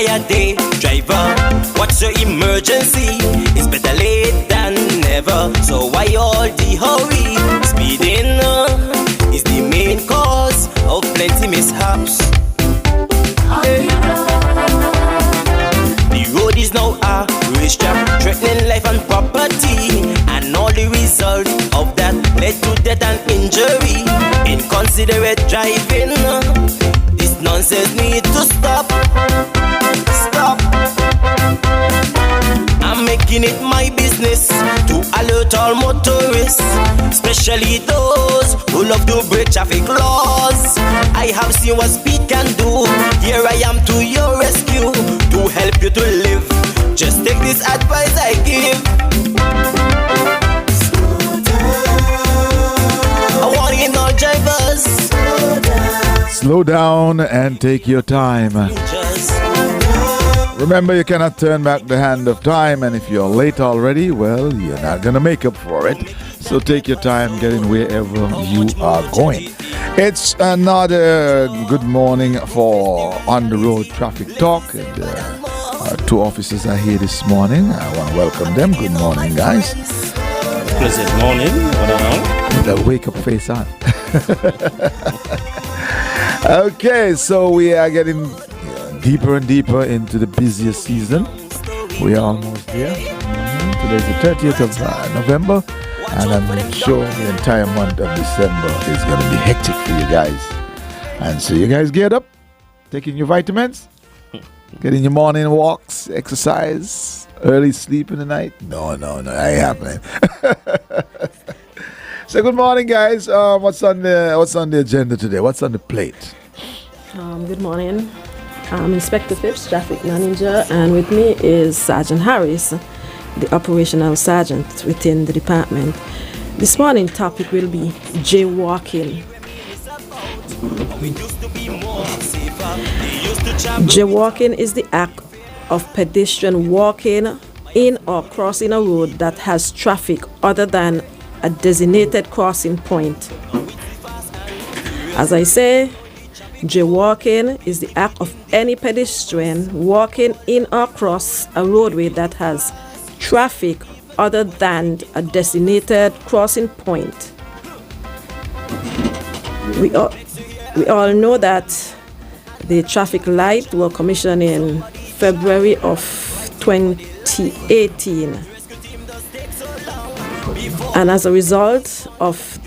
a day. Driver, what's your emergency? It's better late than never. So why all the hurry? Speeding is the main cause of plenty mishaps. The road is now a racetrack, threatening life and property, and all the result of that led to death and injury. Inconsiderate driving, this nonsense need to stop. Stop. I'm making it my business to alert all motorists, especially those who love to break traffic laws. I have seen what speed can do. Here I am to your rescue to help you to live. Just take this advice I give. I want in all drivers. Slow down and take your time. Remember, you cannot turn back the hand of time, and if you're late already, well, you're not gonna make up for it. So take your time getting wherever you are going. It's another good morning for On the Road Traffic Talk, and our two officers are here this morning. I want to welcome them. Good morning, guys. Pleasant morning. With a wake up face on. Okay, so we are getting deeper and deeper into the busiest season. We are almost there. Today's the 30th of November, and I'm sure the entire month of December is going to be hectic for you guys. And so you guys get up, taking your vitamins, getting your morning walks, exercise, early sleep in the night. No, ain't happening. So good morning, guys. What's on the agenda today? What's on the plate? Good morning. I'm Inspector Phipps, Traffic Manager, and with me is Sergeant Harris, the Operational Sergeant within the department. This morning topic will be jaywalking. Jaywalking is the act of pedestrian walking in or crossing a road that has traffic other than a designated crossing point. As I say, jaywalking is the act of any pedestrian walking in or across a roadway that has traffic other than a designated crossing point. We all know that the traffic light were commissioned in February of 2018. And as a result of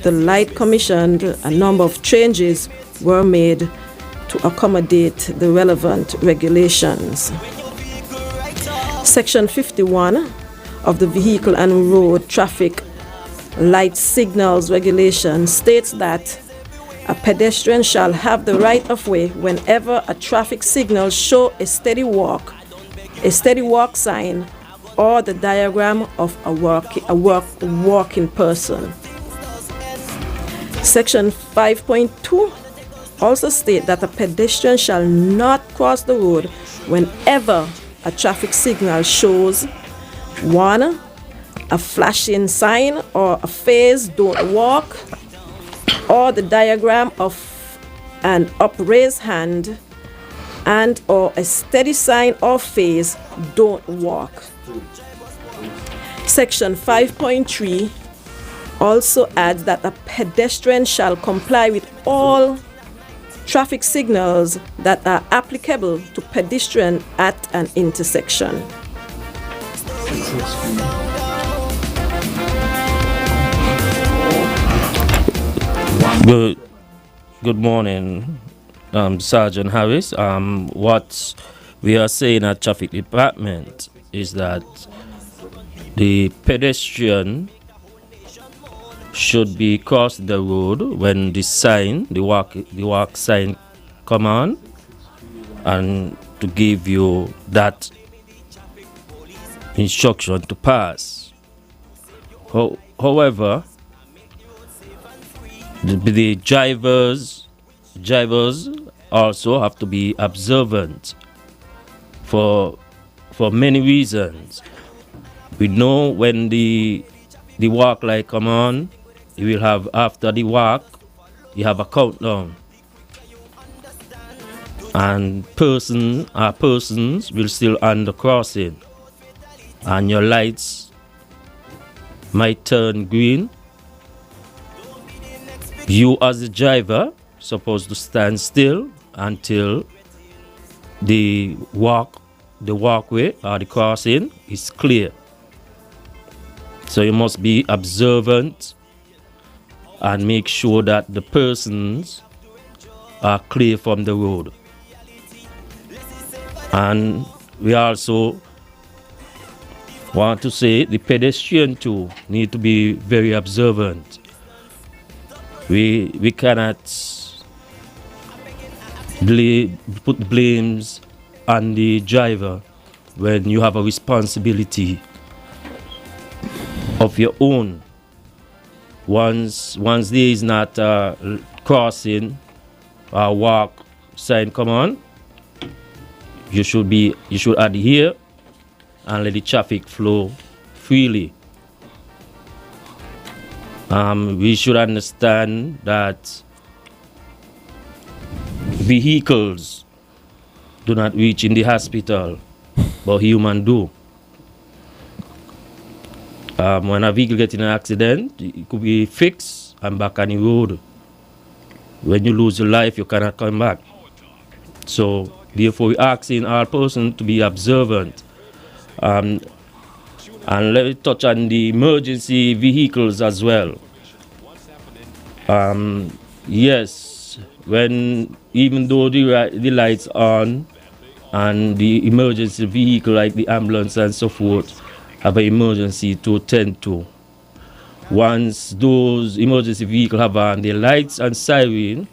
the light commissioned, a number of changes were made to accommodate the relevant regulations. Section 51 of the Vehicle and Road Traffic Light Signals Regulation states that a pedestrian shall have the right of way whenever a traffic signal show a steady walk sign, or the diagram of a walking person. Section 5.2 also states that a pedestrian shall not cross the road whenever a traffic signal shows 1. A flashing sign or a phase don't walk, or the diagram of an upraised hand and or a steady sign or phase don't walk. Section 5.3 also adds that a pedestrian shall comply with all traffic signals that are applicable to pedestrian at an intersection. Good morning, Sergeant Harris. What we are saying at Traffic Department is that the pedestrian should be cross the road when the walk sign come on, and to give you that instruction to pass. However, the drivers also have to be observant for many reasons. We know when the walk light come on, you will have, after the walk, you have a countdown. and persons will still under crossing, and your lights might turn green, you as the driver supposed to stand still until the walkway or the crossing is clear. So you must be observant and make sure that the persons are clear from the road. And we also want to say the pedestrian too need to be very observant. We cannot put blames on the driver when you have a responsibility of your own. Once there is not a crossing or walk sign come on, you should adhere and let the traffic flow freely. We should understand that vehicles do not reach in the hospital, but human do. When a vehicle gets in an accident, it could be fixed and back on the road. When you lose your life, you cannot come back. So, therefore, we're asking our person to be observant. And let me touch on the emergency vehicles as well. Yes, even though the lights on and the emergency vehicle like the ambulance and so forth have an emergency to attend to. Once those emergency vehicles have on their lights and siren,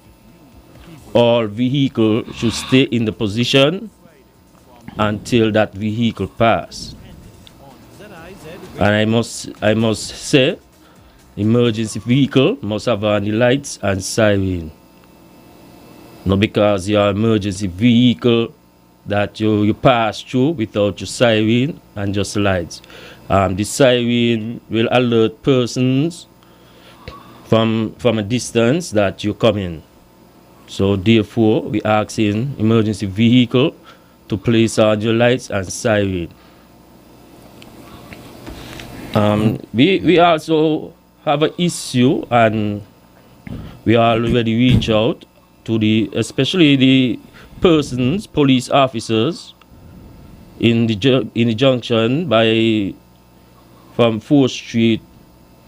all vehicles should stay in the position until that vehicle pass. And I must say, emergency vehicle must have on the lights and siren. Not because your emergency vehicle that you pass through without your siren and just lights. The siren will alert persons from a distance that you're coming. So therefore, we asking emergency vehicle to place on your lights and siren. We also have an issue, and we already reach out to especially the persons, police officers in the junction from 4th Street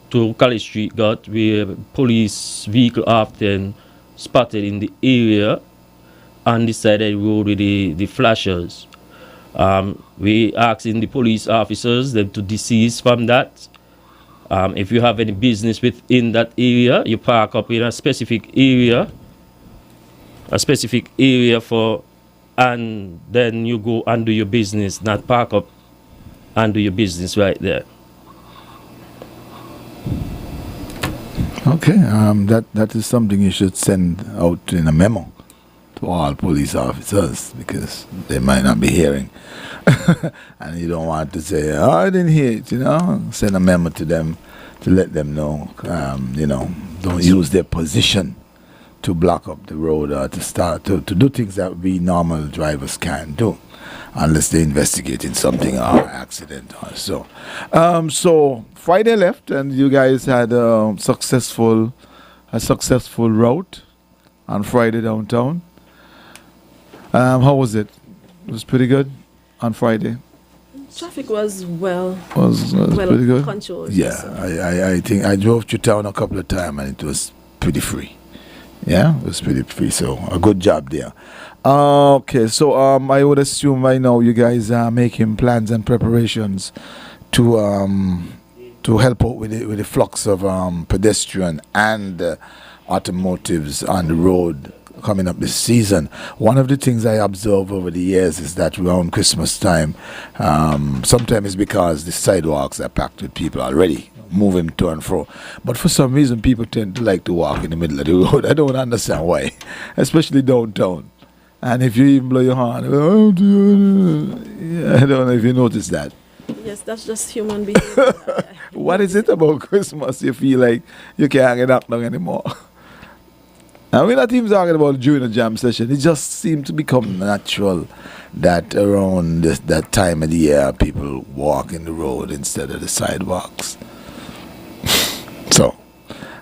to College Street got where police vehicle often spotted in the area on the side of the road with the flashers. We asking the police officers them to desist from that. If you have any business within that area, you park up in a specific area and then you go and do your business, not park up and do your business right there. Okay, that is something you should send out in a memo to all police officers, because they might not be hearing. And you don't want to say, oh, I didn't hear it, Send a memo to them to let them know, don't use their position to block up the road or to do things that we normal drivers can't do unless they're investigating something or accident or so. So Friday left and you guys had a successful route on Friday downtown. How was it? It was pretty good on Friday. Traffic was well pretty good. controlled. Yeah, I think I drove to town a couple of times and it was pretty free. Yeah, it was pretty free. So a good job there. Okay, so I would assume right now you guys are making plans and preparations to help out with the flux of pedestrian and automotives on the road coming up this season. One of the things I observe over the years is that around Christmas time, sometimes it's because the sidewalks are packed with people already moving to and fro. But for some reason, people tend to like to walk in the middle of the road. I don't understand why, especially downtown. And if you even blow your horn, I don't know if you notice that. Yes, that's just human behavior. What is it about Christmas you feel like you can't get up long anymore? And we're not even talking about during a jam session. It just seemed to become natural that around that time of the year people walk in the road instead of the sidewalks. So,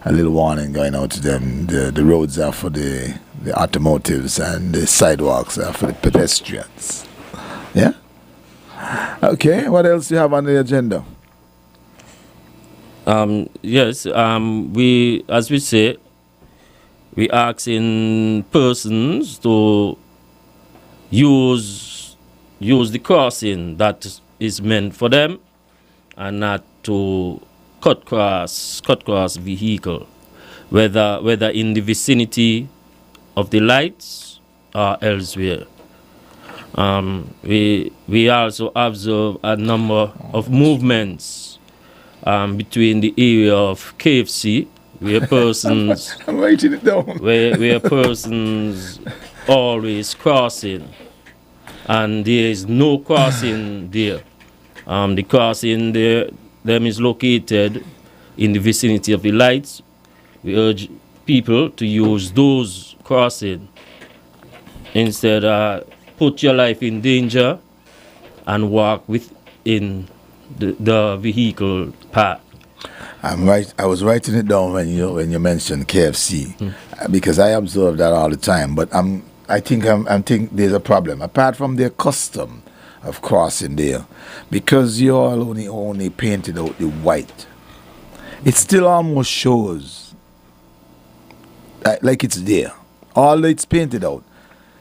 a little warning going out to them. The roads are for the automotives and the sidewalks are for the pedestrians. Yeah? Okay, what else do you have on the agenda? Yes, we, as we say, we asking persons to use the crossing that is meant for them and not to cut cross vehicle, whether in the vicinity of the lights or elsewhere. We also observe a number of movements between the area of KFC, where persons I'm writing it down. where persons always crossing, and there is no crossing there. The crossing there them is located in the vicinity of the lights. We urge people to use those crossing instead. Put your life in danger and walk within the vehicle path. I was writing it down when you mentioned KFC because I observe that all the time. But I think there's a problem apart from their custom of crossing there, because you all only painted out the white. It still almost shows like it's there. All that it's painted out.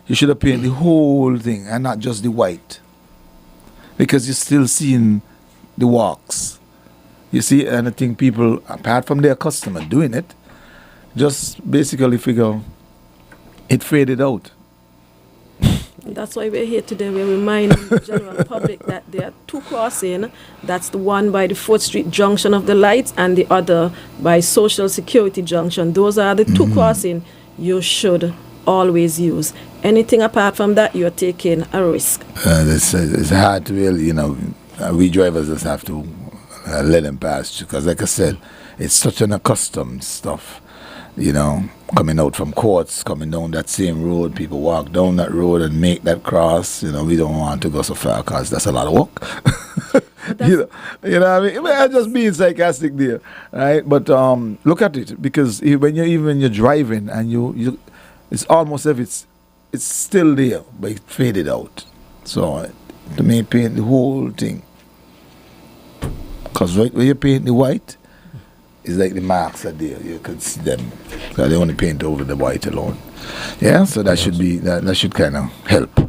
You should have painted the whole thing and not just the white, because you're still seeing the walks. You see, and I think people, apart from their customer doing it, just basically figure it faded out. That's why we're here today. We're reminding the general public that there are two crossings. That's the one by the 4th Street junction of the lights and the other by Social Security junction. Those are the two crossings you should always use. Anything apart from that, you're taking a risk. It's hard to really, we drivers just have to let them pass, because like I said, it's such an accustomed stuff, coming out from courts, coming down that same road. People walk down that road and make that cross. We don't want to go so far because that's a lot of work. you know what I mean? I'm just being sarcastic there, right? But look at it, because when you're driving and you it's almost as if it's still there, but it faded out. So to me, paint the whole thing, because right where you paint the white, it's like the marks are there. You can see them. So they only paint over the white alone. Yeah, so that should be that should kind of help.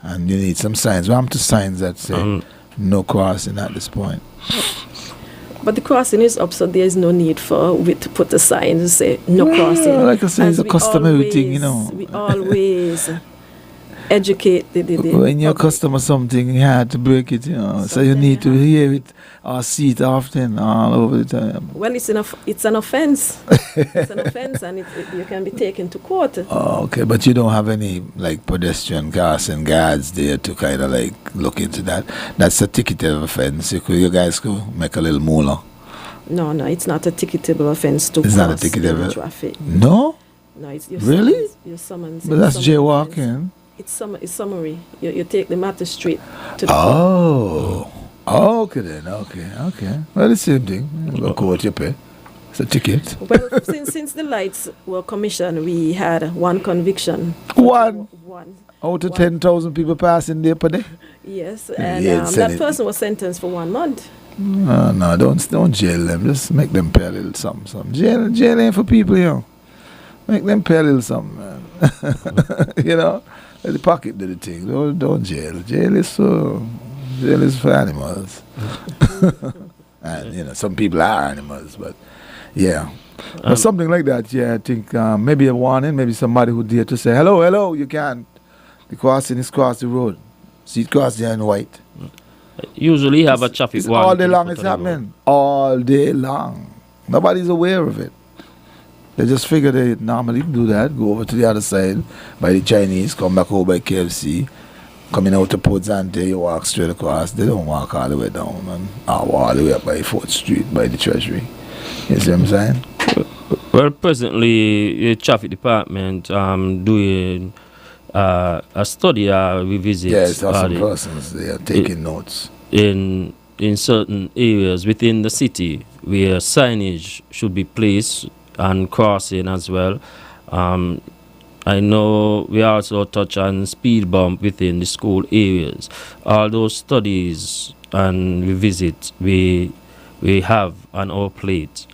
And you need some signs. We have to signs that say no crossing at this point. But the crossing is up, so there is no need for we to put a sign to say no crossing. Like I say, it's a customary thing, We always educate the when you public. customer something, you had to break it, so you need to hear it or see it often all over the time. Well, it's an offense. It's an offense, and you can be taken to court. Oh, okay, but you don't have any like pedestrian crossing guards there to kind of like look into that. That's a ticketed offense. You guys could make a little moolah. No, it's not a ticketable offense to It's cross not a ticketable traffic. No? No, it's your Really? Your summons. But that's jaywalking. It's summary. You take the matter straight to the court. Oh, okay then. Okay. Well, the same thing. You go court, you pay. It's a ticket. Well, since the lights were commissioned, we had one conviction. One out of One. 10,000 people passing there per day. Yes, and Yeah, that person was sentenced for 1 month. No, don't jail them. Just make them pay a little something. Jail ain't for people, Make them pay a little something, man. Let the pocket do the thing. Don't jail. Jail is for animals. And some people are animals, but yeah. But something like that, I think maybe a warning, maybe somebody who dare to say, hello, you can't. The crossing is cross the road. See it cross there in white. Usually have a traffic It's warning. all day long put it's on the road. happening. All day long. Nobody's aware of it. They just figure they normally do that, go over to the other side by the Chinese, come back over by KFC, coming out to Port Zante, you walk straight across. They don't walk all the way down, man. Or all the way up by 4th Street, by the Treasury. You see what I'm saying? Well, presently, the traffic department doing a study, a revisit. Yes, some persons they are taking notes in certain areas within the city where signage should be placed and crossing as well. I know we also touch on speed bump within the school areas. All those studies and revisit we have on our plate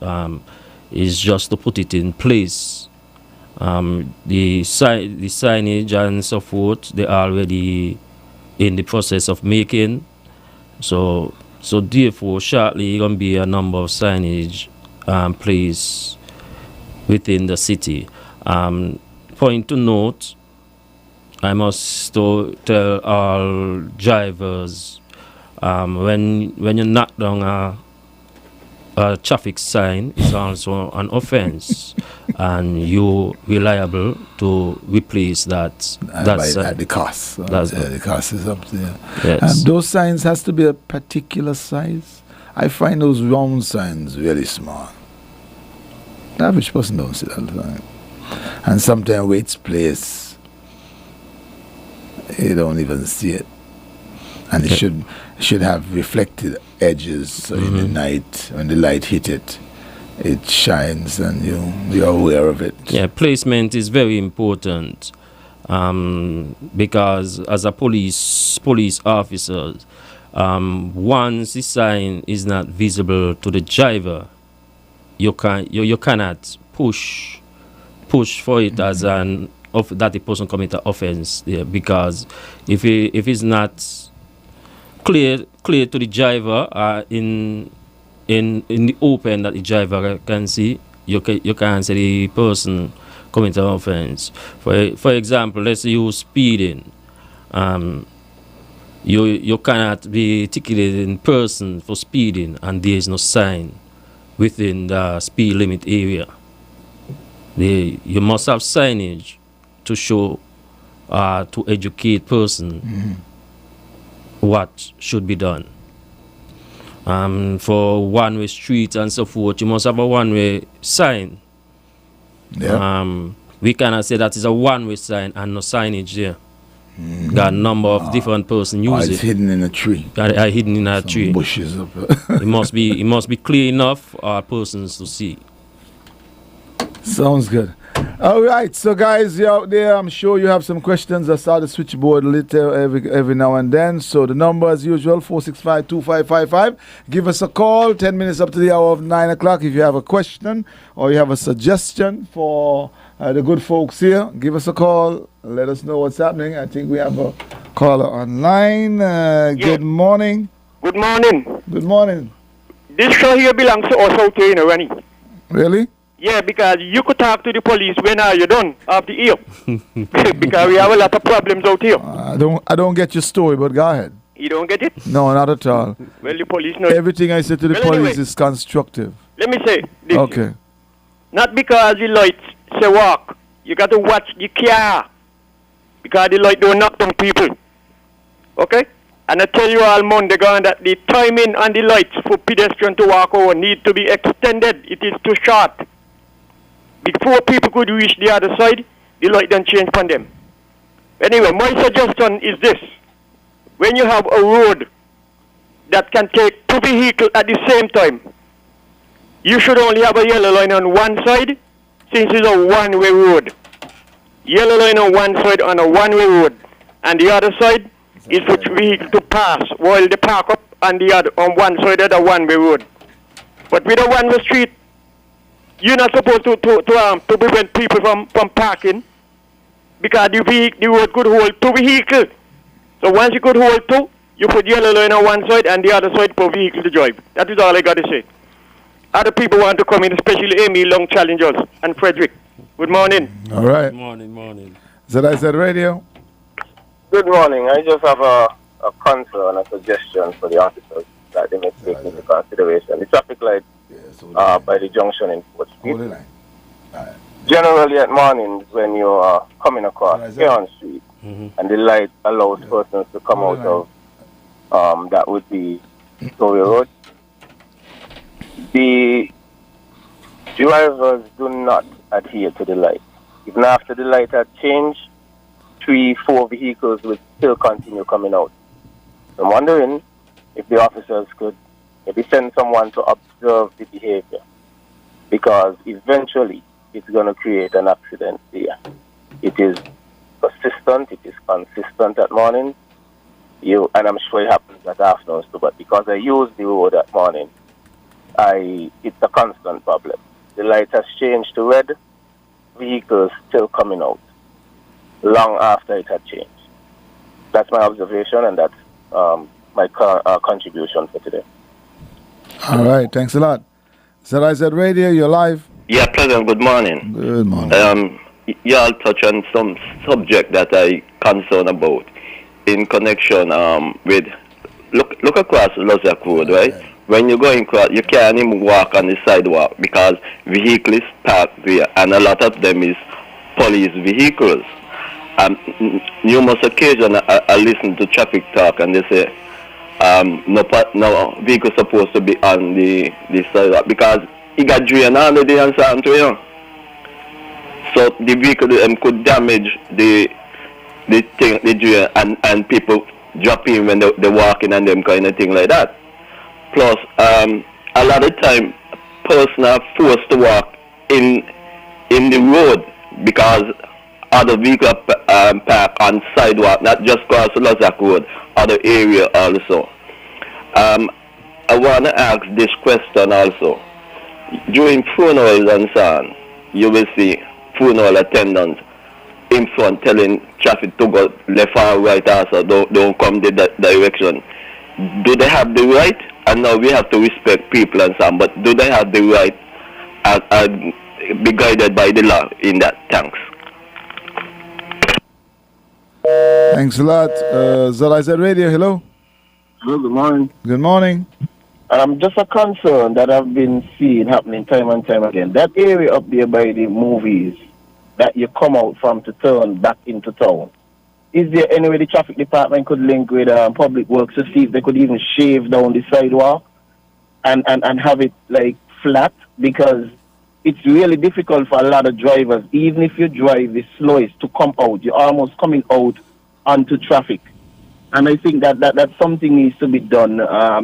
is just to put it in place. The signage and so forth, they are already in the process of making. So therefore, shortly going to be a number of signage placed within the city. Point to note, I must tell all drivers, when you knock down a traffic sign, it's also an offense, and you're reliable to replace that sign. At the cost. The cost is up there. Yes. And those signs has to be a particular size. I find those round signs really small. The average person don't see that sign. And sometimes where it's placed, you don't even see it. And it should have reflected edges, so in the night, when the light hit it, it shines and you're aware of it. Yeah, placement is very important, because as a police officer, once the sign is not visible to the driver, you cannot push for it as that the person commit an offense there, because if it's not clear to the driver in the open that the driver can see, you can't say the person commit an offense. For example, let's use speeding. You cannot be ticketed in person for speeding and there is no sign within the speed limit area. You must have signage to show, to educate person what should be done. For one-way streets and so forth, you must have a one-way sign. Yeah. We cannot say that is a one-way sign and no signage there. Got a number of different persons use it. It's hidden in a tree. Hidden in a tree. Bushes up. It must be clear enough for persons to see. Sounds good. All right, so guys, you're out there, I'm sure you have some questions. I saw the switchboard little every now and then. So the number as usual, 465-2555. Give us a call, 10 minutes up to the hour of 9 o'clock. If you have a question or you have a suggestion for the good folks here, give us a call. Let us know what's happening. I think we have a caller online. Good morning. Good morning. Good morning. This show here belongs to us out here, Rennie. Really? Yeah, because you could talk to the police when are you done after here. Because we have a lot of problems out here. I don't get your story, but go ahead. You don't get it? No, not at all. Well, the police know. Everything I said to the police anyway, is constructive. Let me say this. Okay. Not because the lights say walk. You got to watch the car. Because the light don't knock down people. Okay? And I tell you all Monday gone that the timing on the lights for pedestrian to walk over need to be extended. It is too short. Before people could reach the other side, the light then change on them. Anyway, my suggestion is this. When you have a road that can take two vehicles at the same time, you should only have a yellow line on one side, since it's a one-way road. Yellow line on one side on a one-way road, and the other side is for vehicles to pass while they park up on the other on one side of the one-way road. But with a one-way street, you're not supposed to prevent people from parking, because the road could hold two vehicles. So once you could hold two, you put yellow line on one side and the other side for vehicle to drive. That is all I got to say. Other people want to come in, especially Amy Long Challengers and Frederick. Good morning. All right. Morning. ZIZ Radio. Good morning. I just have a concern, a suggestion for the officers that they may take into consideration. The traffic light by the junction in Port Street. Generally at mornings when you are coming across Huron Street and the light allows persons to come out of that would be Story Road. The drivers do not adhere to the light. Even after the light had changed, 3-4 vehicles will still continue coming out. I'm wondering if the officers could maybe send someone to observe the behavior, because eventually it's going to create an accident there. It is persistent, it is consistent at morning, and I'm sure it happens at afternoons too, but because I use the road at morning, it's a constant problem. The light has changed to red, vehicles still coming out long after it had changed. That's my observation, and that's my contribution for today. All right, thanks a lot. ZIZ Radio, you're live. Yeah, President, good morning. Good morning. Y'all touch on some subject that I concerned about in connection with, look across Lozak Road, right? When you're going across, you can't even walk on the sidewalk because vehicles parked there, and a lot of them is police vehicles. Numerous occasions I listen to traffic talk, and they say no vehicle supposed to be on the sidewalk because he got drained all the day and something, you know. So the vehicle could damage the drain, and people drop in when they're walking and them kind of thing like that. Plus, a lot of time, person are forced to walk in the road because other vehicles park on sidewalk, not just across the Lozak Road, other area also. I want to ask this question also. During funerals and so on, you will see funeral attendants in front telling traffic to go left or right also, don't come the direction. Do they have the right? And now we have to respect people and so on, but do they have the right and be guided by the law in that? Thanks. Thanks a lot. ZIZ Radio, hello. Hello, good morning. Good morning. Just a concern that I've been seeing happening time and time again. That area up there by the movies that you come out from to turn back into town. Is there any way the traffic department could link with public works to see if they could even shave down the sidewalk and have it like flat? Because it's really difficult for a lot of drivers, even if you drive the slowest, to come out. You're almost coming out onto traffic. And I think that something needs to be done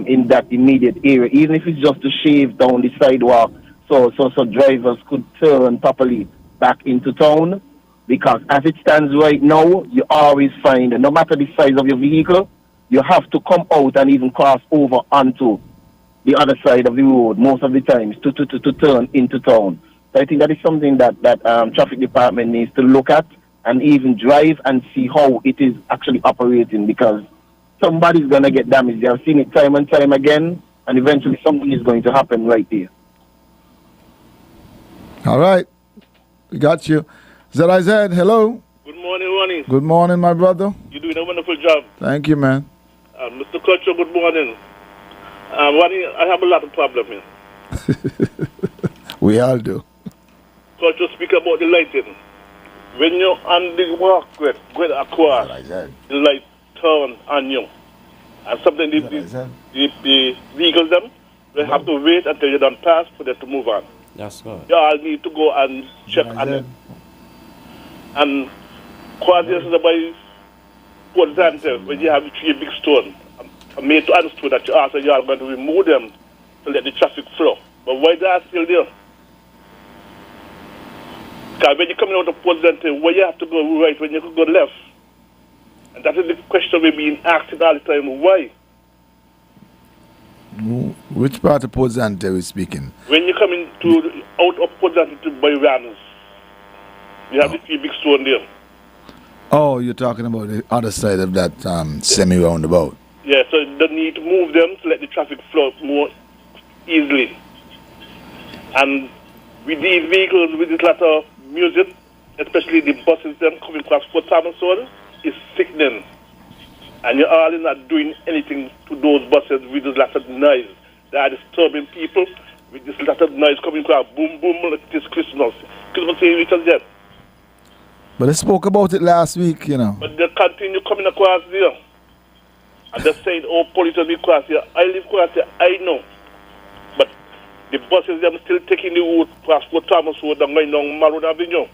in that immediate area, even if it's just to shave down the sidewalk so drivers could turn properly back into town. Because as it stands right now, you always find, no matter the size of your vehicle, you have to come out and even cross over onto the other side of the road most of the times to turn into town. So I think that is something that traffic department needs to look at and even drive and see how it is actually operating, because somebody's going to get damaged. I've seen it time and time again, and eventually something is going to happen right there. All right. We got you. ZIZ, hello. Good morning, Ronnie. Good morning, my brother. You're doing a wonderful job. Thank you, man. Mr. Culture, good morning. Ronnie, I have a lot of problems here. We all do. Culture, speak about the lighting. When you're on the walkway, going across, the light turn on you. And something the vehicles, them, they have to wait until you're done pass for them to move on. That's right. You all need to go and check on it. And quarters by Port Zante, when you have the three big stones, I'm made to understand that you also you are going to remove them to let the traffic flow. But why they are still there? Because when you're coming out of Port Zante, where you have to go right when you could go left? And that is the question we're being asked all the time. Why? Which part of Port Zante are we speaking? When you're coming out of Port Zante to Bayrans, you have the three big stone there. Oh, you're talking about the other side of that semi-roundabout. Yeah, so they need to move them to let the traffic flow more easily. And with these vehicles, with this lot of music, especially the buses them coming across Port Thomas Road, is sickening. And you're all not doing anything to those buses with this lot of noise. They are disturbing people with this lot of noise coming across. Boom, boom, like this Christmas. Christmas Eve, yet. But I spoke about it last week, you know. But they continue coming across there. And they're saying, oh, police will be across here. I live across here, I know. But the buses them still taking the route past Fort Thomas Road and going down Malone Avenue.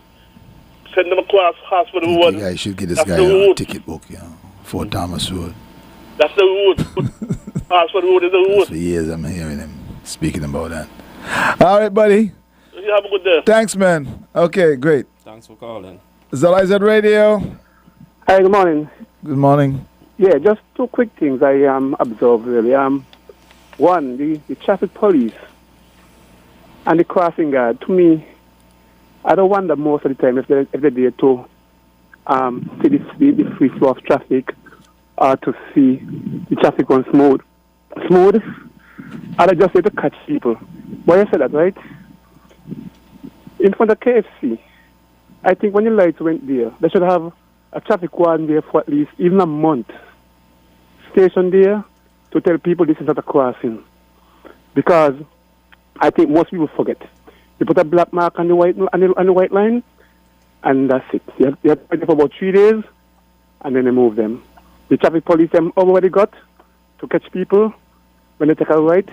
Send them across Hartsford Road. Yeah, you should get this That's guy the a route. ticket book, Fort Thomas Road. That's the route. Hartsford Road is the route. For years I'm hearing him speaking about that. All right, buddy. You have a good day. Thanks, man. Okay, great. Thanks for calling. ZIZ Radio. Hi, good morning. Good morning. Yeah, just two quick things I observed really. One, the traffic police and the crossing guard. To me, I don't wonder most of the time if they're there to see the free flow of traffic or to see the traffic on smooth. Smooth, or they just there to catch people. Why you say that, right? In front of KFC, I think when the lights went there, they should have a traffic warden there for at least even a month. Station there to tell people this is not a crossing. Because I think most people forget. You put a black mark on the white line, and that's it. You have to wait for about 3 days, and then they move them. The traffic police them already got to catch people when they take a right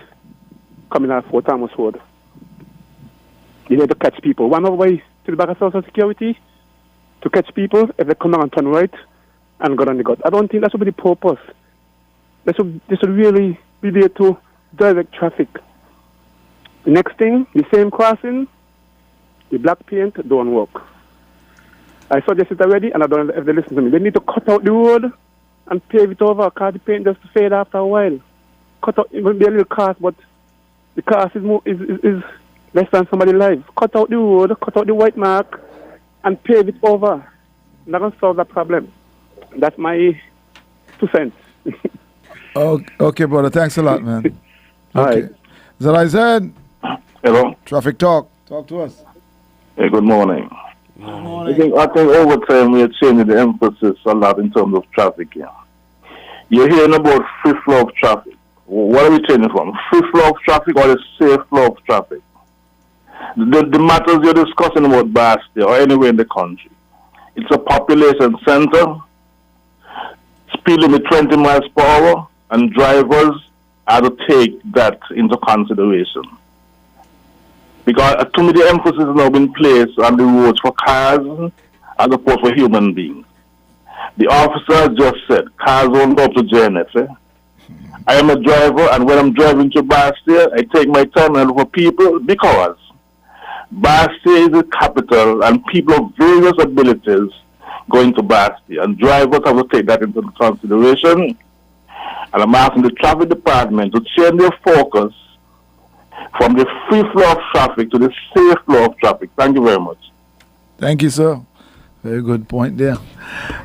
coming out Fort Thomas Road. You need to catch people. One over to the back of Social Security to catch people if they come down and turn right and go down the gut. I don't think that should be the purpose. They should really be there to direct traffic. The next thing, the same crossing, the black paint don't work. I suggested already, and I don't know if they listen to me. They need to cut out the road and pave it over, because the paint just fade after a while. Cut out, it will be a little cost, but the cost is less than somebody's life. Cut out the road, cut out the white mark, and pave it over. Not going to solve that problem. That's my 2 cents. Okay, brother. Thanks a lot, man. All Okay. ZIZ. Hello. Traffic Talk. Talk to us. Hey, good morning. I think over time we are changing the emphasis a lot in terms of traffic here. You're hearing about free flow of traffic. What are we changing from? Free flow of traffic or the safe flow of traffic? The matters you're discussing about Bastia or anywhere in the country, it's a population center, speed limit 20 miles per hour, and drivers are to take that into consideration. Because to me, the emphasis has now been placed on the roads for cars as opposed for human beings. The officer just said, cars won't go up to JNF. I am a driver, and when I'm driving to Bastia, I take my time and look for people because Bastia is the capital, and people of various abilities going to Bastia, and drivers have to take that into consideration. And I'm asking the traffic department to change their focus from the free flow of traffic to the safe flow of traffic. Thank you very much. Thank you, sir. Very good point there.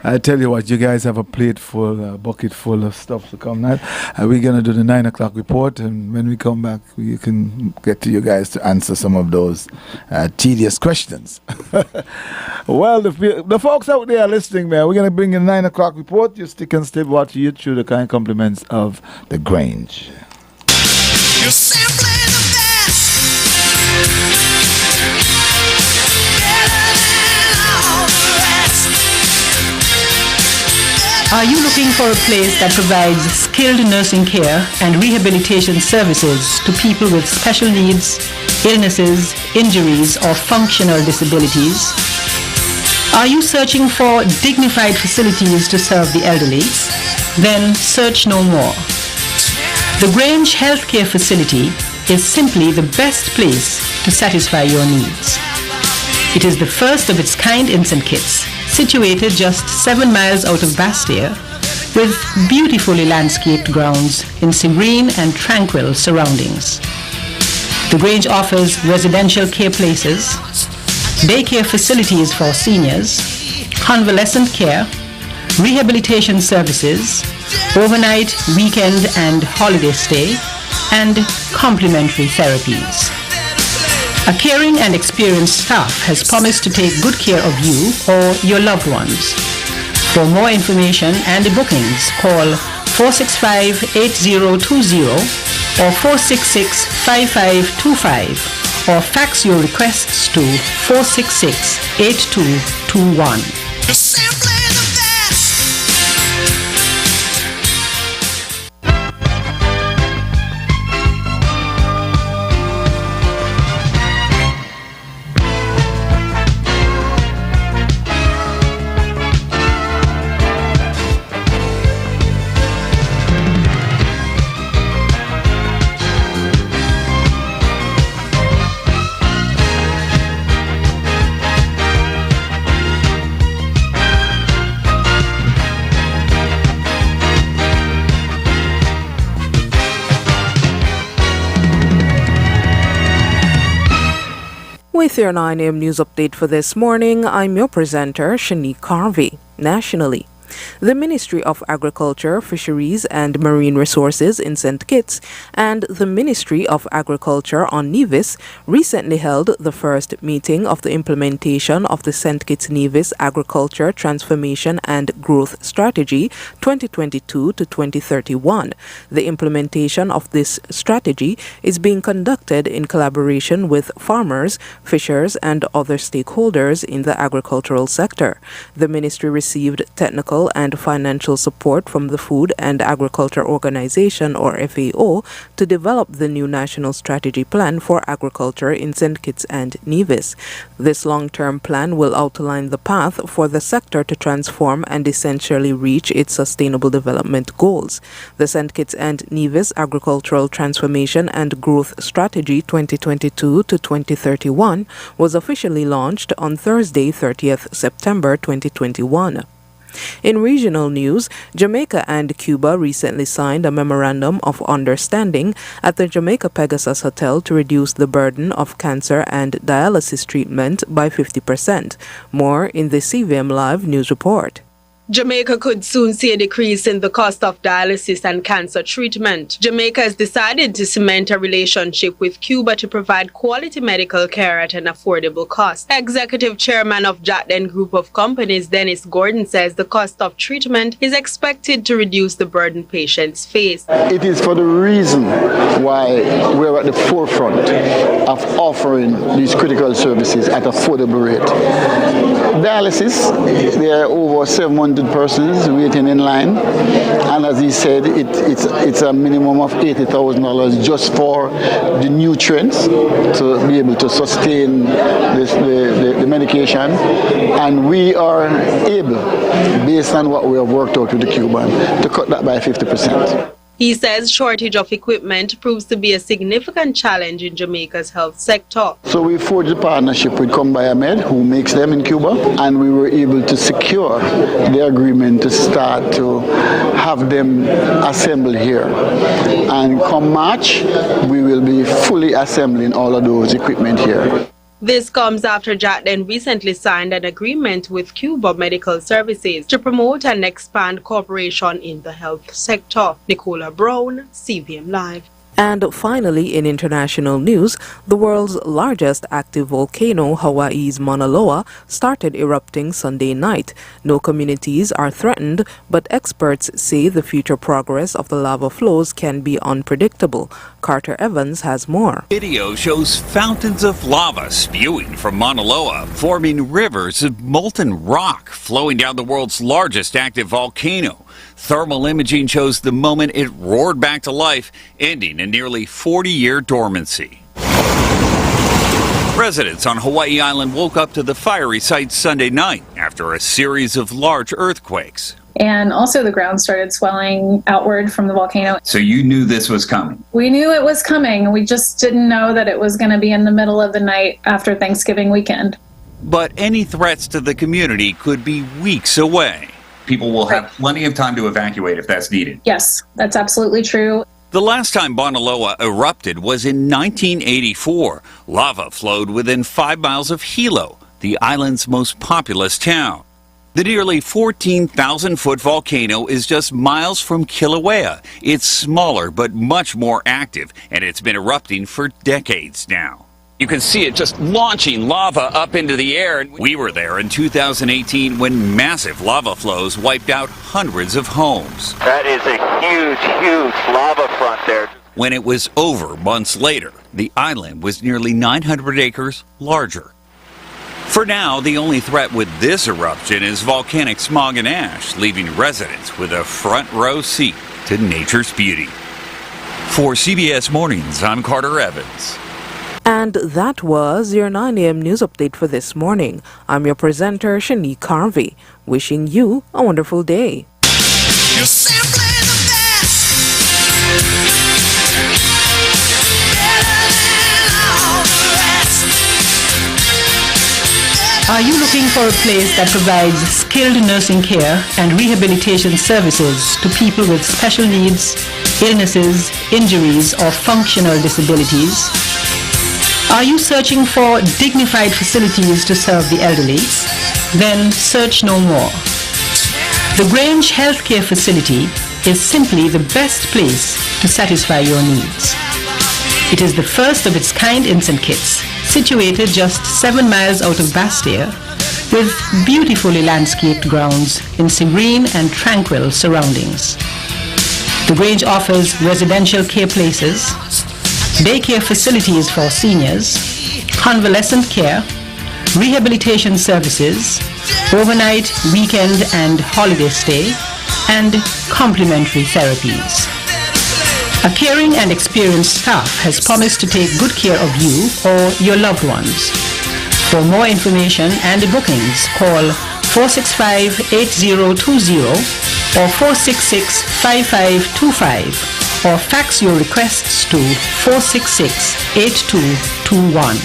I tell you what, you guys have a plate full, a bucket full of stuff to come now. We're going to do the 9 o'clock report, and when we come back, we can get to you guys to answer some of those tedious questions. Well, the folks out there listening, man, we're going to bring in 9 o'clock report. You stick and stay watch you through the kind compliments of the Grange. You're simply the best. Are you looking for a place that provides skilled nursing care and rehabilitation services to people with special needs, illnesses, injuries, or functional disabilities? Are you searching for dignified facilities to serve the elderly? Then search no more. The Grange Healthcare Facility is simply the best place to satisfy your needs. It is the first of its kind in St. Kitts, situated just 7 miles out of Bastia, with beautifully landscaped grounds in serene and tranquil surroundings. The Grange offers residential care places, daycare facilities for seniors, convalescent care, rehabilitation services, overnight, weekend and holiday stay, and complimentary therapies. A caring and experienced staff has promised to take good care of you or your loved ones. For more information and bookings, call 465-8020 or 466-5525 or fax your requests to 466-8221. With your 9 a.m. news update for this morning, I'm your presenter, Shanique Carvey. Nationally, the Ministry of Agriculture, Fisheries and Marine Resources in St. Kitts and the Ministry of Agriculture on Nevis recently held the first meeting of the implementation of the St. Kitts Nevis Agriculture Transformation and Growth Strategy 2022 to 2031. The implementation of this strategy is being conducted in collaboration with farmers, fishers and other stakeholders in the agricultural sector. The ministry received technical and financial support from the Food and Agriculture Organization, or FAO, to develop the new national strategy plan for agriculture in St. Kitts and Nevis. This long-term plan will outline the path for the sector to transform and essentially reach its sustainable development goals. The St. Kitts and Nevis Agricultural Transformation and Growth Strategy 2022 to 2031 was officially launched on Thursday, 30th September 2021. In regional news, Jamaica and Cuba recently signed a memorandum of understanding at the Jamaica Pegasus Hotel to reduce the burden of cancer and dialysis treatment by 50%. More in the CVM Live news report. Jamaica could soon see a decrease in the cost of dialysis and cancer treatment. Jamaica has decided to cement a relationship with Cuba to provide quality medical care at an affordable cost. Executive Chairman of Jatden Group of Companies, Dennis Gordon, says the cost of treatment is expected to reduce the burden patients face. It is for the reason why we're at the forefront of offering these critical services at affordable rate. Dialysis, there are over 700 persons waiting in line, and as he said, it's a minimum of $80,000 just for the nutrients to be able to sustain the medication, and we are able, based on what we have worked out with the Cuban, to cut that by 50%. He says shortage of equipment proves to be a significant challenge in Jamaica's health sector. So we forged a partnership with Combiomed, who makes them in Cuba, and we were able to secure the agreement to start to have them assembled here. And come March, we will be fully assembling all of those equipment here. This comes after Jatden recently signed an agreement with Cuba Medical Services to promote and expand cooperation in the health sector. Nicola Brown, CVM Live. And finally, in international news, the world's largest active volcano, Hawaii's Mauna Loa, started erupting Sunday night. No communities are threatened, but experts say the future progress of the lava flows can be unpredictable. Carter Evans has more. Video shows fountains of lava spewing from Mauna Loa, forming rivers of molten rock flowing down the world's largest active volcano. Thermal imaging shows the moment it roared back to life, ending a nearly 40-year dormancy. Residents on Hawaii Island woke up to the fiery sight Sunday night after a series of large earthquakes. And also the ground started swelling outward from the volcano. So you knew this was coming? We knew it was coming. We just didn't know that it was going to be in the middle of the night after Thanksgiving weekend. But any threats to the community could be weeks away. People will have plenty of time to evacuate if that's needed. Yes, that's absolutely true. The last time Mauna Loa erupted was in 1984. Lava flowed within 5 miles of Hilo, the island's most populous town. The nearly 14,000-foot volcano is just miles from Kilauea. It's smaller but much more active, and it's been erupting for decades now. You can see it just launching lava up into the air. We were there in 2018 when massive lava flows wiped out hundreds of homes. That is a huge lava front there. When it was over months later, the island was nearly 900 acres larger. For now, the only threat with this eruption is volcanic smog and ash, leaving residents with a front row seat to nature's beauty. For CBS Mornings, I'm Carter Evans. And that was your 9 a.m. news update for this morning. I'm your presenter, Shanique Carvey, wishing you a wonderful day. You're simply the best. Better than all the rest. Are you looking for a place that provides skilled nursing care and rehabilitation services to people with special needs, illnesses, injuries, or functional disabilities? Are you searching for dignified facilities to serve the elderly? Then search no more. The Grange Healthcare Facility is simply the best place to satisfy your needs. It is the first of its kind in St. Kitts, situated just 7 miles out of Bastia, with beautifully landscaped grounds in serene and tranquil surroundings. The Grange offers residential care places, daycare facilities for seniors, convalescent care, rehabilitation services, overnight, weekend and holiday stay, and complementary therapies. A caring and experienced staff has promised to take good care of you or your loved ones. For more information and bookings, call 465-8020 or 466-5525 or fax your requests to 466-8221.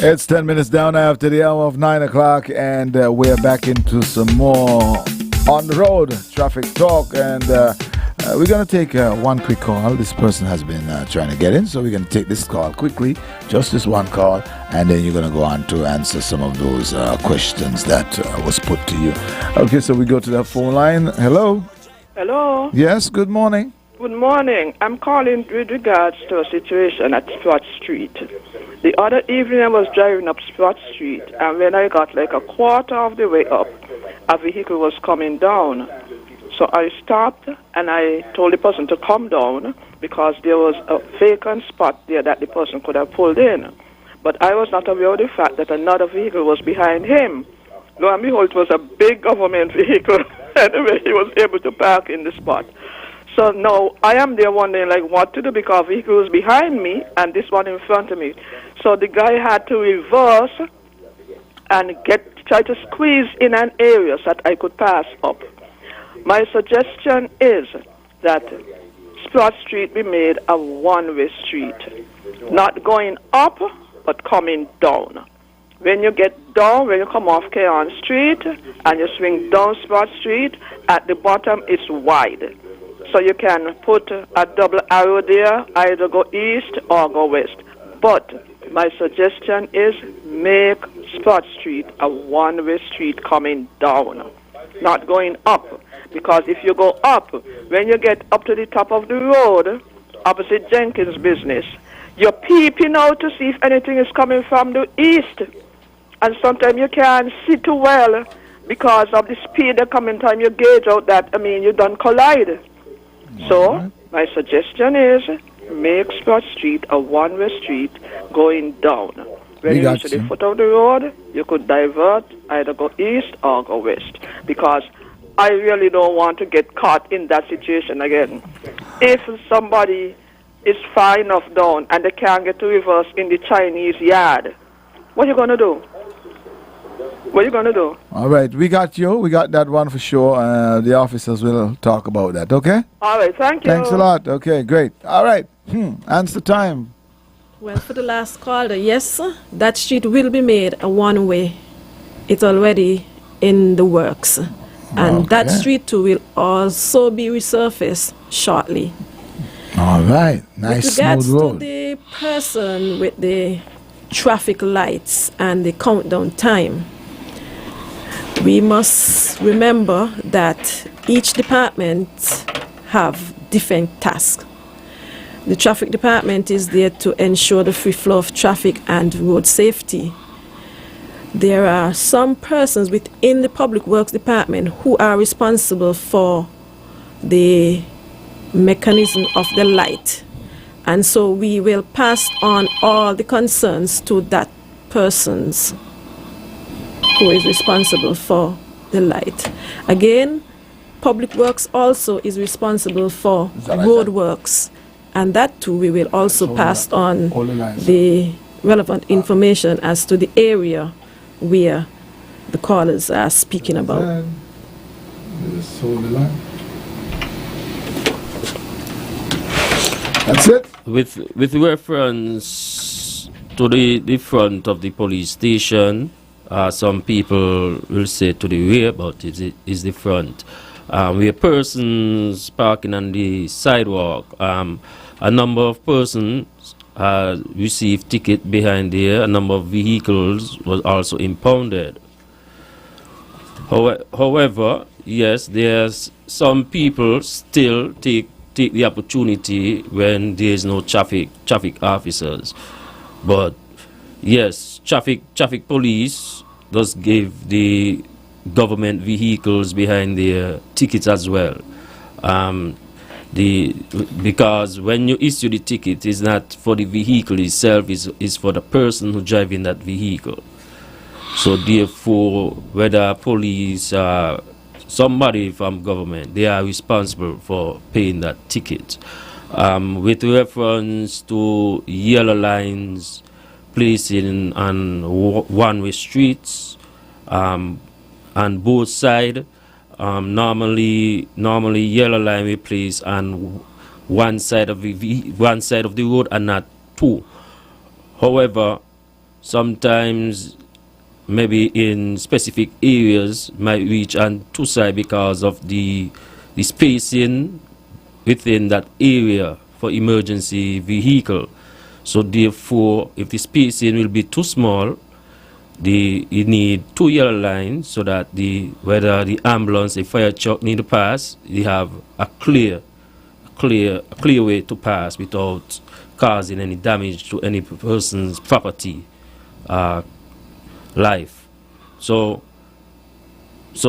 It's 10 minutes down after the hour of 9 o'clock, and we're back into some more on the road traffic talk, and we're going to take one quick call. This person has been trying to get in, so we're going to take this call quickly, just this one call, and then you're going to go on to answer some of those questions that was put to you. Okay, so we go to the phone line. Hello? Hello? Yes, good morning. Good morning. I'm calling with regards to a situation at Sprott Street. The other evening I was driving up Sprott Street, and when I got like a quarter of the way up, a vehicle was coming down. So I stopped and I told the person to come down because there was a vacant spot there that the person could have pulled in. But I was not aware of the fact that another vehicle was behind him. Lo and behold, it was a big government vehicle. Anyway, he was able to park in the spot. So now I am there wondering like what to do because the vehicle was behind me and this one in front of me. So the guy had to reverse and try to squeeze in an area so that I could pass up. My suggestion is that Sprott Street be made a one-way street, not going up but coming down. When you get down, when you come off Keon Street and you swing down Sprott Street, at the bottom it's wide. So you can put a double arrow there, either go east or go west. But my suggestion is make Sprott Street a one-way street coming down, not going up. Because if you go up, when you get up to the top of the road, opposite Jenkins' business, you're peeping out to see if anything is coming from the east. And sometimes you can't see too well because of the speed that coming time you gauge out that, you don't collide. So, my suggestion is make Sprott Street a one-way street going down. When you reach the foot of the road, you could divert, either go east or go west. Because I really don't want to get caught in that situation again. If somebody is far enough down and they can't get to reverse in the Chinese yard, what are you going to do? What are you going to do? All right, we got you. We got that one for sure. The officers will talk about that, okay? All right, thank you. Thanks a lot. Okay, great. All right, answer time. Well, for the last caller, yes, that street will be made a one-way. It's already in the works. And that street too will also be resurfaced shortly. All right, nice smooth road. With regards to the person with the traffic lights and the countdown time, we must remember that each department have different tasks. The traffic department is there to ensure the free flow of traffic and road safety. There are some persons within the Public Works Department who are responsible for the mechanism of the light. And so we will pass on all the concerns to that persons who is responsible for the light. Again, Public Works also is responsible for road works. And that too we will also pass on the relevant information as to the area where the callers are speaking about. That's it. With reference to the front of the police station, some people will say to the rear, but it is the front. where persons parking on the sidewalk. A number of persons received ticket behind there. A number of vehicles was also impounded. However, yes, there's some people still take the opportunity when there is no traffic officers. But yes, traffic police does give the government vehicles behind their tickets as well. Because when you issue the ticket, it's not for the vehicle itself, it's for the person who driving that vehicle. So therefore, whether police or somebody from government, they are responsible for paying that ticket. With reference to yellow lines placing on one-way streets on both sides, normally yellow line we place on one side of the road and not two. However, sometimes maybe in specific areas might reach on two sides because of the spacing within that area for emergency vehicle. So therefore, if the spacing will be too small, you need two yellow lines so that whether the ambulance, the fire truck need to pass, you have a clear way to pass without causing any damage to any person's property, life. So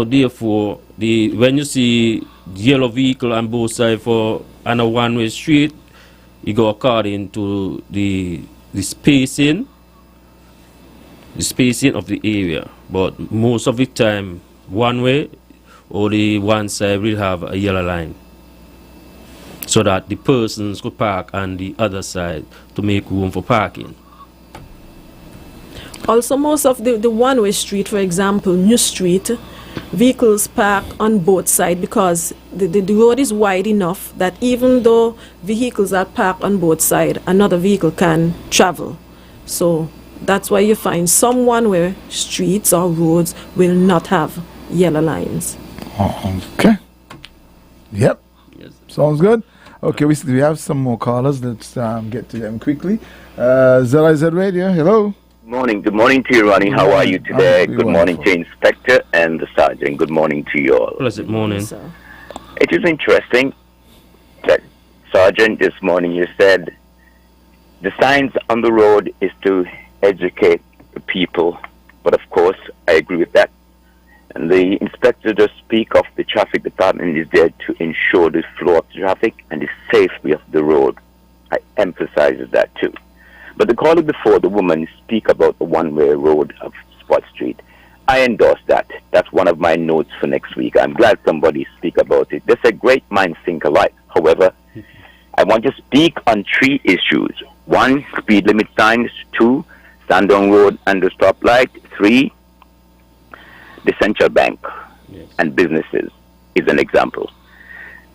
therefore, when you see yellow vehicle on both sides on a one-way street, you go according to the spacing of the area. But most of the time, one way or the one side will have a yellow line so that the persons could park on the other side to make room for parking. Also, most of the one-way street, for example, New Street, vehicles park on both sides because the road is wide enough that even though vehicles are parked on both sides, another vehicle can travel. So that's why you find some one-way streets or roads will not have yellow lines. Okay. Yep. Yes. Sounds good. Okay, we have some more callers. Let's get to them quickly. ZIZ Radio, hello. Good morning to you, Ronnie. How are you today? Good morning to Inspector and the Sergeant. Good morning to you all. Pleasant morning. It is interesting that, Sergeant, this morning you said the signs on the road is to educate the people. But of course, I agree with that. And the inspector does speak of the traffic department is there to ensure the flow of traffic and the safety of the road. I emphasize that too. But the caller before, the woman, speak about the one-way road of Spot Street. I endorse that. That's one of my notes for next week. I'm glad somebody speak about it. There's a great minds think alike. However, I want to speak on three issues. 1, speed limit signs. 2, Sandown Road and the stoplight. 3, the central bank and businesses is an example.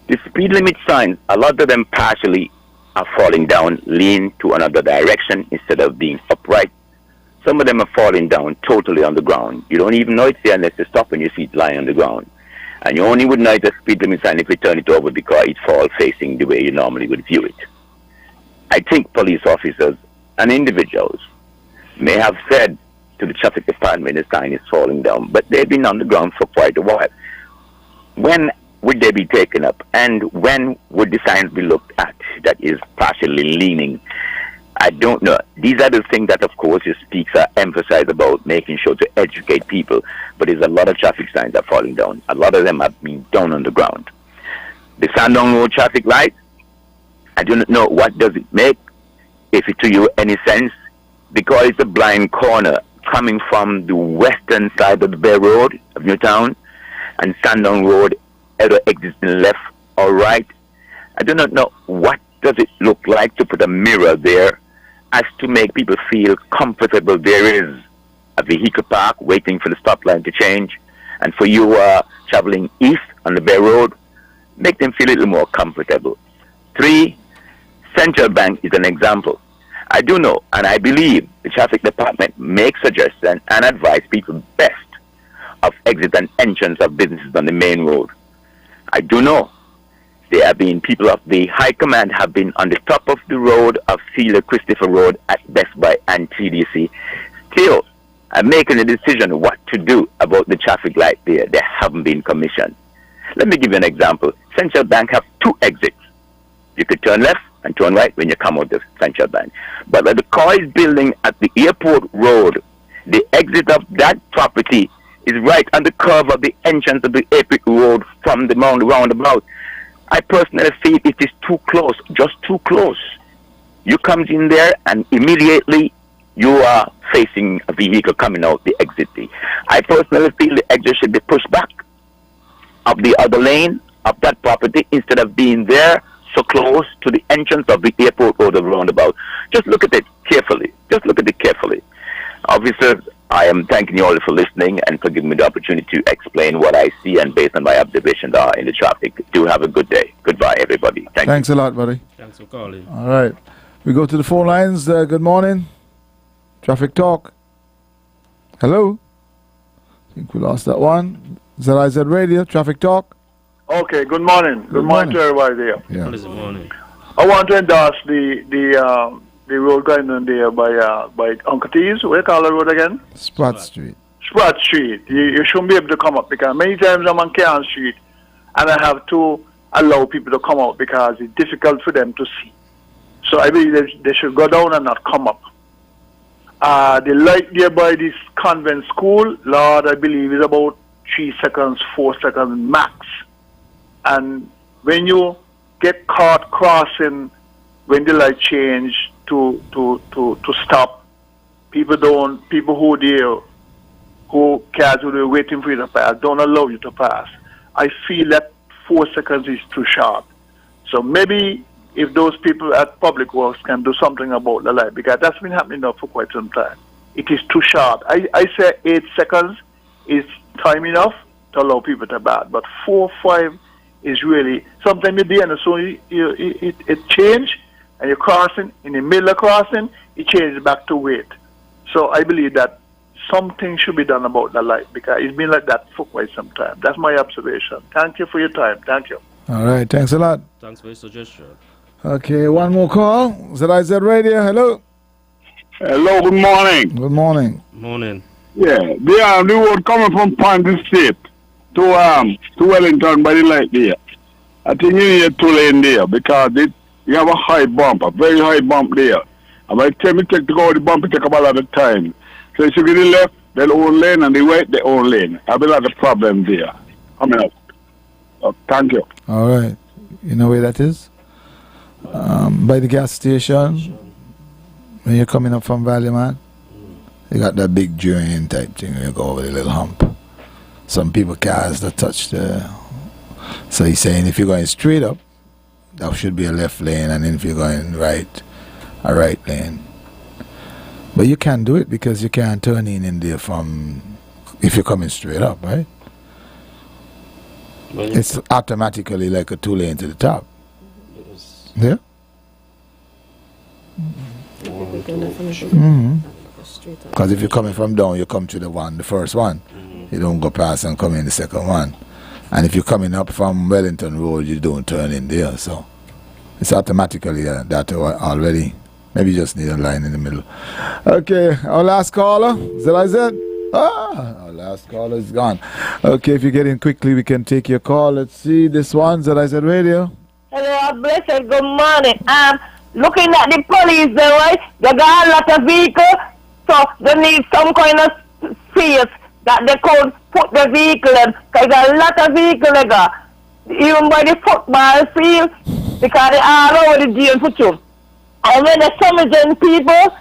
The speed limit signs, a lot of them partially are falling down, lean to another direction instead of being upright. Some of them are falling down totally on the ground. You don't even know it's there unless you stop and you see it lying on the ground. And you only would know it's a speed limit sign if you turn it over because it falls facing the way you normally would view it. I think police officers and individuals may have said to the traffic department the sign is falling down, but they've been on the ground for quite a while. When would they be taken up, and when would the signs be looked at that is partially leaning? I don't know. These are the things that, of course, your speaks emphasize about making sure to educate people, but there's a lot of traffic signs that are falling down. A lot of them have been down on the ground. The Sandown Road traffic light, I do not know what does it make, if it to you any sense, because it's a blind corner coming from the western side of the Bay Road of Newtown, and Sandown Road either existing left or right. I do not know what does it look like to put a mirror there as to make people feel comfortable. There is a vehicle park waiting for the stop line to change, and for you traveling east on the Bay Road, make them feel a little more comfortable. 3, Central Bank is an example. I do know, and I believe the traffic department makes suggestions and advise people best of exit and entrance of businesses on the main road. I do know there have been people of the high command have been on the top of the road of Celia Christopher Road at Best Buy and TDC. Still, I'm making a decision what to do about the traffic light there. They haven't been commissioned. Let me give you an example. Central Bank have 2 exits. You could turn left and turn right when you come out of Central Bank. But where the car is building at the airport road, the exit of that property is right on the curve of the entrance of the airport road from the roundabout. I personally feel it is too close, just too close. You come in there and immediately you are facing a vehicle coming out the exit. I personally feel the exit should be pushed back up the other lane of that property instead of being there so close to the entrance of the airport or the roundabout. Just look at it carefully. Just look at it carefully. Officers, I am thanking you all for listening and for giving me the opportunity to explain what I see and based on my observations are in the traffic. Do have a good day. Goodbye, everybody. Thanks a lot, buddy. Thanks for calling. All right. We go to the phone lines. Good morning. Traffic Talk. Hello. I think we lost that one. ZIZ Radio, Traffic Talk. Okay, good morning. Good morning to everybody there. Yeah. Good morning. I want to endorse the road going on there by Uncle T's. Where you call the road again? Spratt Street. Spratt Street. You shouldn't be able to come up because many times I'm on Cairn Street and I have to allow people to come out because it's difficult for them to see. So I believe they should go down and not come up. The light there by this convent school, Lord, I believe is about 3 seconds, 4 seconds max. And when you get caught crossing when the light change to stop, people who there who cars who are waiting for you to pass don't allow you to pass. I feel that 4 seconds is too short. So maybe if those people at Public Works can do something about the light, because that's been happening now for quite some time. It is too short. I say 8 seconds is time enough to allow people to pass, but 4, 5 is really, sometimes you're there and so it change and you're crossing, in the middle of crossing, it changes back to wait. So I believe that something should be done about the light because it's been like that for quite some time. That's my observation. Thank you for your time. Thank you. All right, thanks a lot. Thanks for your suggestion. Okay, one more call. ZIZ Radio, hello. Hello, good morning. Good morning. Morning. Yeah, the road coming from Ponty State to Wellington by the light there. I think you need a 2-lane there because you have a high bump, a very high bump there. And by the time you take to go the bump, it take up a lot of time. So you should get the left, their own lane, and the right, their own lane. I have a lot of problems there. Coming up. Thank you. All right. You know where that is? By the gas station. When you're coming up from Valley, man, you got that big drain type thing where you go over the little hump. Some people cars that touch the... So he's saying if you're going straight up, that should be a left lane, and then if you're going right, a right lane. But you can't do it because you can't turn in there from... If you're coming straight up, right? It's automatically like a 2-lane to the top. Yeah? Because if you're coming from down, you come to the first one. You don't go past and come in the second one. And if you're coming up from Wellington Road, you don't turn in there. So it's automatically that already. Maybe you just need a line in the middle. Okay, our last caller. ZIZ? Our last caller is gone. Okay, if you get in quickly, we can take your call. Let's see this one, ZIZ Radio. Hello, blessed good morning. Looking at the police there, right? They got a lot of vehicles, so they need some kind of space that they could put the vehicle in. Because there's a lot of vehicles they got. Even by the football field, because they are all over the jail for two. And when the summertime people,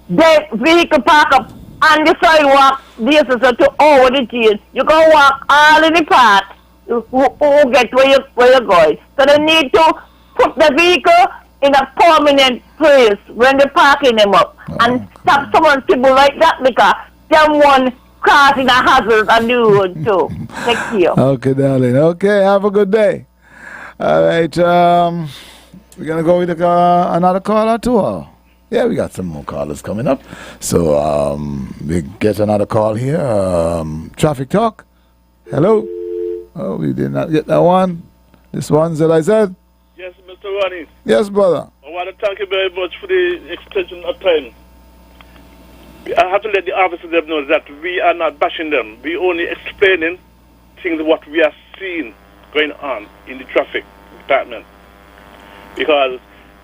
they vehicle park up on the sidewalk, this is to over the jail. You can walk all in the park. Who get where you're going. So they need to put the vehicle in a permanent place when they're parking them up. And stop someone people like that because someone crossing a hazard on the road too. Thank you. Okay, darling. Okay, have a good day. All right, we're going to go with another caller too. Yeah, we got some more callers coming up. So we get another call here. Traffic Talk. Hello. Oh, we did not get that one. This one that I said. Yes, Mr. Ronnie. Yes, brother. I want to thank you very much for the extension of time. I have to let the officers know that we are not bashing them. We only explaining things what we are seeing going on in the traffic department. Because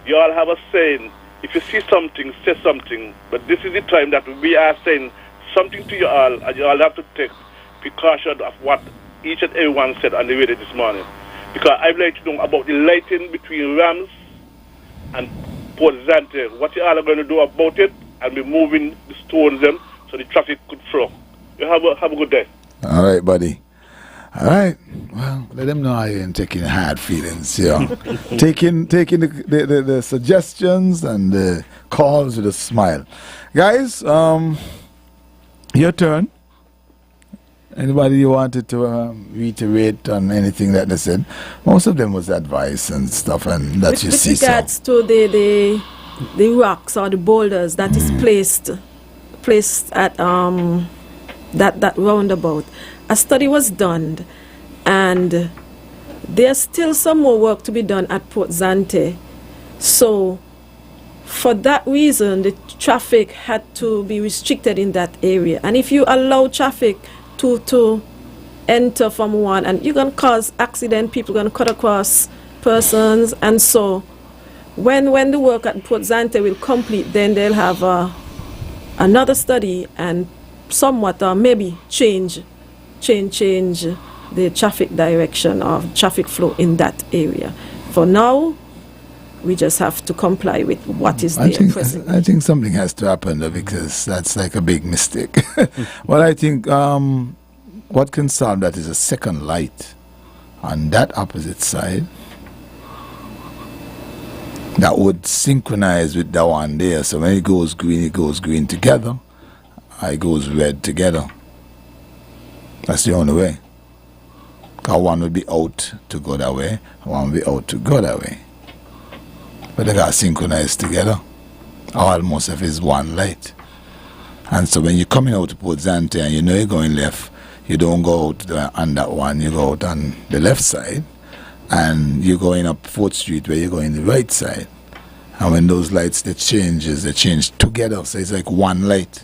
you all have a saying, if you see something, say something. But this is the time that we are saying something to you all, and you all have to take precaution of what each and everyone said on the radio this morning. Because I'd like to know about the lighting between Rams and Port Zante. What you all are going to do about it, and be moving the stones them so the traffic could flow. You have a good day. All right, buddy. All right. Well, let them know I ain't taking hard feelings, taking the suggestions and the calls with a smile. Guys, your turn. Anybody you wanted to reiterate on anything that they said? Most of them was advice and stuff, and that you see. With regards to the rocks or the boulders that is placed at that roundabout, a study was done, and there's still some more work to be done at Port Zante. So for that reason, the traffic had to be restricted in that area. And if you allow traffic to enter from one, and you're going to cause accident, people are going to cut across persons, and so when the work at Port Zante will complete, then they'll have another study and somewhat maybe change the traffic direction or traffic flow in that area. For now, we just have to comply with what is there. I think something has to happen though, because that's like a big mistake. Well, I think what can solve that is a second light on that opposite side that would synchronize with that one there. So when it goes green together, it goes red together. That's the only way. Because one will be out to go that way, one will be out to go that way. But they got synchronized together. Almost if it's one light. And so when you're coming out to Port Zante and you know you're going left, you don't go out on that one, you go out on the left side. And you're going up 4th Street where you're going the right side. And when those lights, they change together. So it's like one light.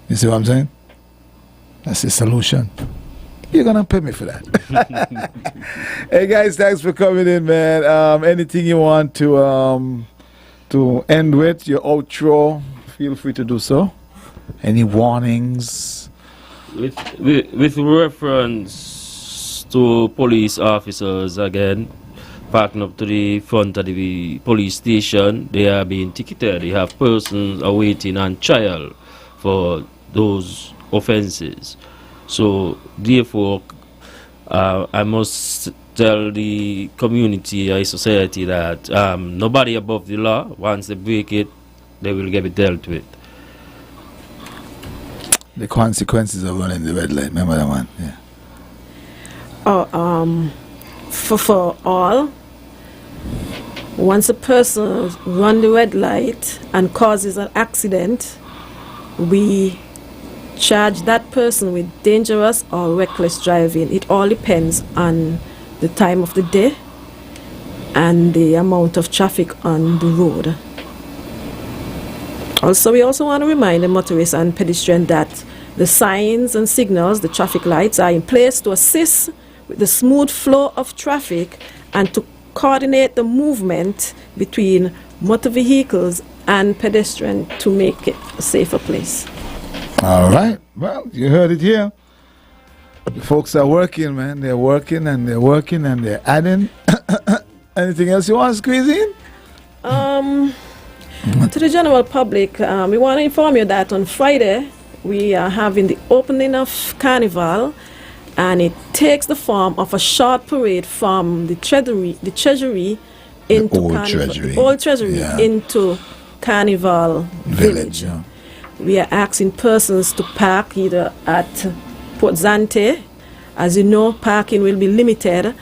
You see what I'm saying? That's the solution. You're going to pay me for that. Hey guys, thanks for coming in, man. Anything you want to end with, your outro, feel free to do so. Any warnings? With reference to police officers, again, parking up to the front of the police station, they are being ticketed. They have persons awaiting on trial for those offenses. So, therefore, I must tell the community or society that nobody above the law, once they break it, they will get it dealt with. The consequences of running the red light, remember that one? Yeah. For all, once a person runs the red light and causes an accident, we charge that person with dangerous or reckless driving. It all depends on the time of the day and the amount of traffic on the road. Also, we also want to remind the motorists and pedestrians that the signs and signals, the traffic lights, are in place to assist with the smooth flow of traffic and to coordinate the movement between motor vehicles and pedestrians to make it a safer place. All right. Well, you heard it here. The folks are working, man. They're working and they're working and they're adding. Anything else you want to squeeze in? To the general public, we want to inform you that on Friday we are having the opening of Carnival, and it takes the form of a short parade from the treasury into Old Treasury yeah. into Carnival Village. Yeah. We are asking persons to park either at Port Zante. As you know, parking will be limited,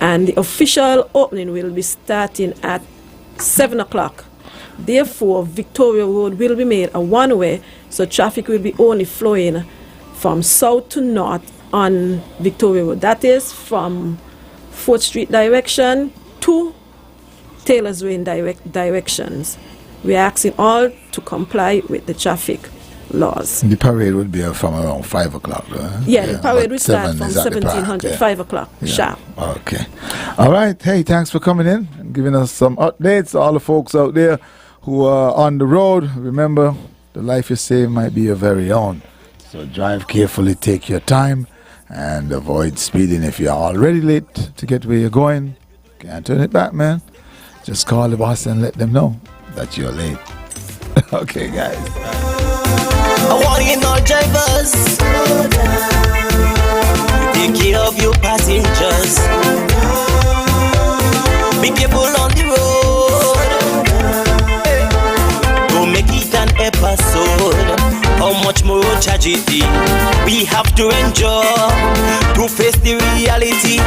and the official opening will be starting at 7 o'clock. Therefore, Victoria Road will be made a one-way, so traffic will be only flowing from south to north on Victoria Road. That is from 4th Street direction to Taylor's Way in directions. We are asking all to comply with the traffic laws. The parade would be from around 5 o'clock. The parade would start from 1700, 5 o'clock sharp. Okay. All right. Hey, thanks for coming in and giving us some updates. All the folks out there who are on the road, remember, the life you save might be your very own. So drive carefully, take your time, and avoid speeding. If you're already late to get where you're going, can't turn it back, man. Just call the boss and let them know that you're late. Okay, guys. I want you all drivers, take care of your passengers. Be careful on the road. Don't make it an episode. How much more tragedy we have to endure to face the reality.